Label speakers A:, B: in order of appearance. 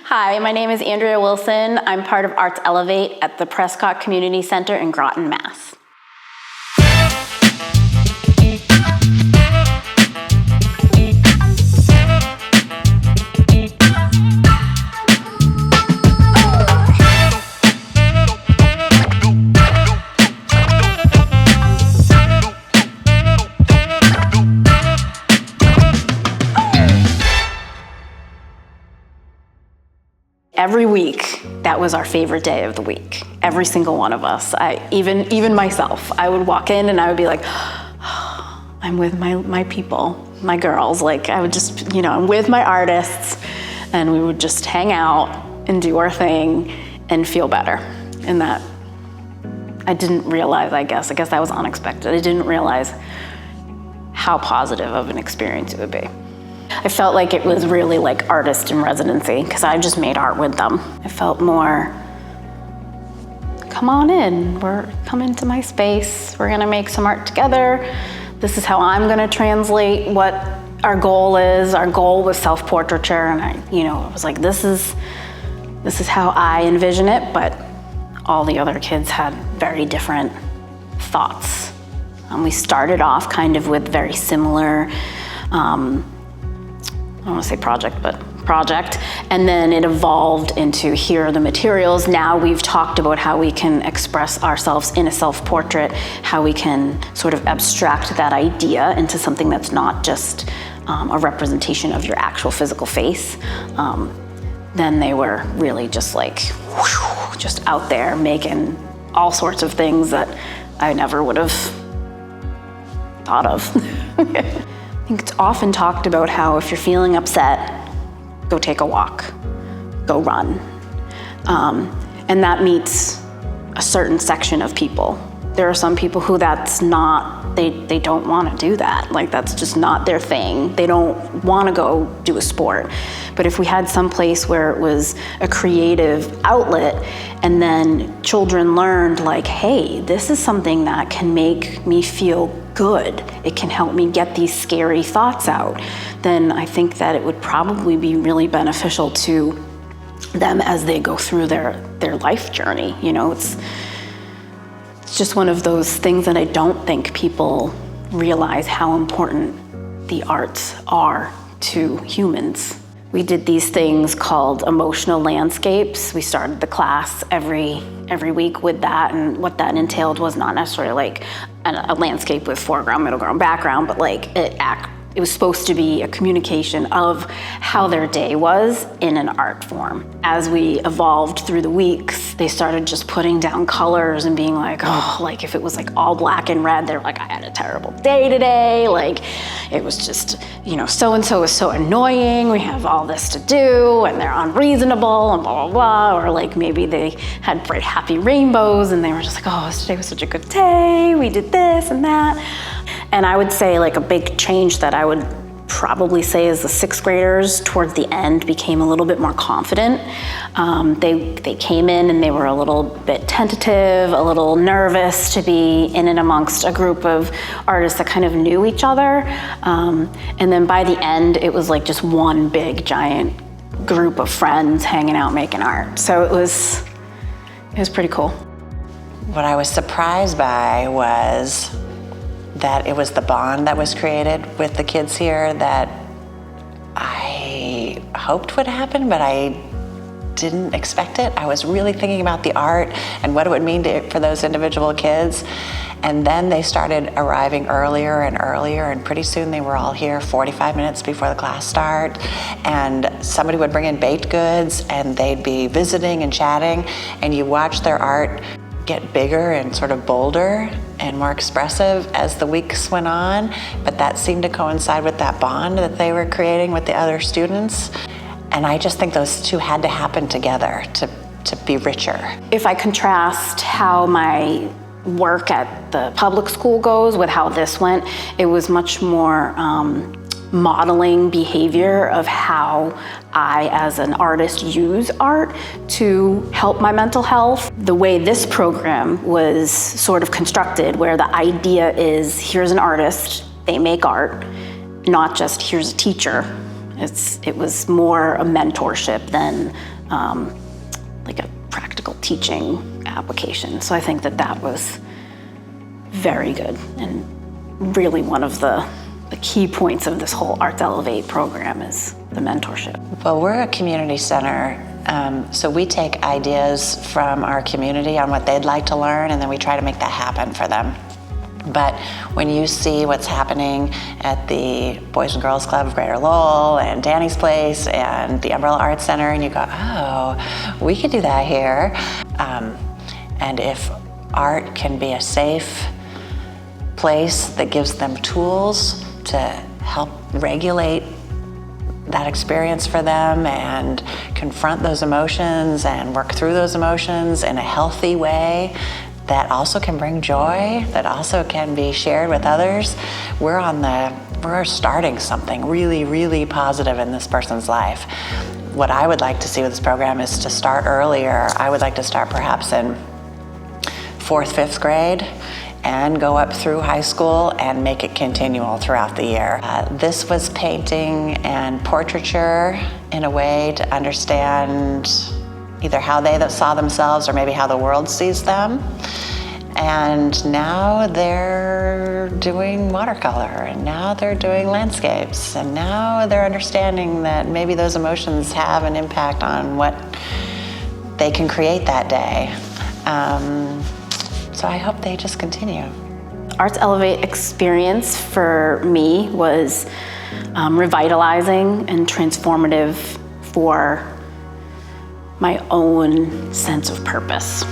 A: Hi, my name is Andrea Wilson. I'm part of Arts Elevate at the Prescott Community Center in Groton, Mass. Every week, that was our favorite day of the week. Every single one of us. Even myself. I would walk in and I would be like, oh, I'm with my people, my girls. Like I would just, I'm with my artists, and we would just hang out and do our thing and feel better. And that, I didn't realize, I guess that was unexpected. I didn't realize how positive of an experience it would be. I felt like it was really like artist in residency because I just made art with them. I felt more, come on in, come into my space. We're gonna make some art together. This is how I'm gonna translate what our goal is. Our goal was self-portraiture, and I was like, this is how I envision it, but all the other kids had very different thoughts. We started off kind of with very similar, I don't want to say project, and then it evolved into here are the materials. Now we've talked about how we can express ourselves in a self-portrait, how we can sort of abstract that idea into something that's not just a representation of your actual physical face. Then they were really just like, whew, just out there making all sorts of things that I never would have thought of. I think it's often talked about how if you're feeling upset, go take a walk, go run. And that meets a certain section of people. There are some people who that's not, they don't want to do that. Like that's just not their thing. They don't want to go do a sport. But if we had some place where it was a creative outlet, and then children learned like, hey, this is something that can make me feel good. It can help me get these scary thoughts out. Then I think that it would probably be really beneficial to them as they go through their life journey. It's just one of those things that I don't think people realize how important the arts are to humans. We did these things called emotional landscapes. We started the class every week with that, and what that entailed was not necessarily like a landscape with foreground, middle ground, background, but like it was supposed to be a communication of how their day was in an art form. As we evolved through the weeks, they started just putting down colors and being like, oh, like if it was like all black and red, they're like, I had a terrible day today. Like it was just, so-and-so is so annoying. We have all this to do and they're unreasonable and blah, blah, blah. Or like maybe they had bright, happy rainbows and they were just like, oh, today was such a good day. We did this and that. And I would say like a big change that I would probably say is the sixth graders towards the end became a little bit more confident. They came in and they were a little bit tentative, a little nervous to be in and amongst a group of artists that kind of knew each other. And then by the end, it was like just one big giant group of friends hanging out making art. So it was pretty cool.
B: What I was surprised by was that it was the bond that was created with the kids here that I hoped would happen, but I didn't expect it. I was really thinking about the art and what it would mean for those individual kids. And then they started arriving earlier and earlier, and pretty soon they were all here 45 minutes before the class start. And somebody would bring in baked goods and they'd be visiting and chatting, and you watch their art get bigger and sort of bolder and more expressive as the weeks went on, but that seemed to coincide with that bond that they were creating with the other students. And I just think those two had to happen together to be richer.
A: If I contrast how my work at the public school goes with how this went, it was much more modeling behavior of how I, as an artist, use art to help my mental health. The way this program was sort of constructed, where the idea is here's an artist, they make art, not just here's a teacher It was more a mentorship than like a practical teaching application. So I think that was very good, and really one of the key points of this whole Arts Elevate program is the mentorship.
B: Well, we're a community center, so we take ideas from our community on what they'd like to learn, and then we try to make that happen for them. But when you see what's happening at the Boys and Girls Club of Greater Lowell and Danny's Place and the Umbrella Arts Center, and you go, oh, we could do that here. And if art can be a safe place that gives them tools to help regulate that experience for them and confront those emotions and work through those emotions in a healthy way that also can bring joy, that also can be shared with others, we're starting something really, really positive in this person's life. What I would like to see with this program is to start earlier. I would like to start perhaps in 4th, 5th grade and go up through high school and make it continual throughout the year. This was painting and portraiture in a way to understand either how they saw themselves or maybe how the world sees them. And now they're doing watercolor, and now they're doing landscapes, and now they're understanding that maybe those emotions have an impact on what they can create that day. So I hope they just continue.
A: Arts Elevate experience for me was revitalizing and transformative for my own sense of purpose.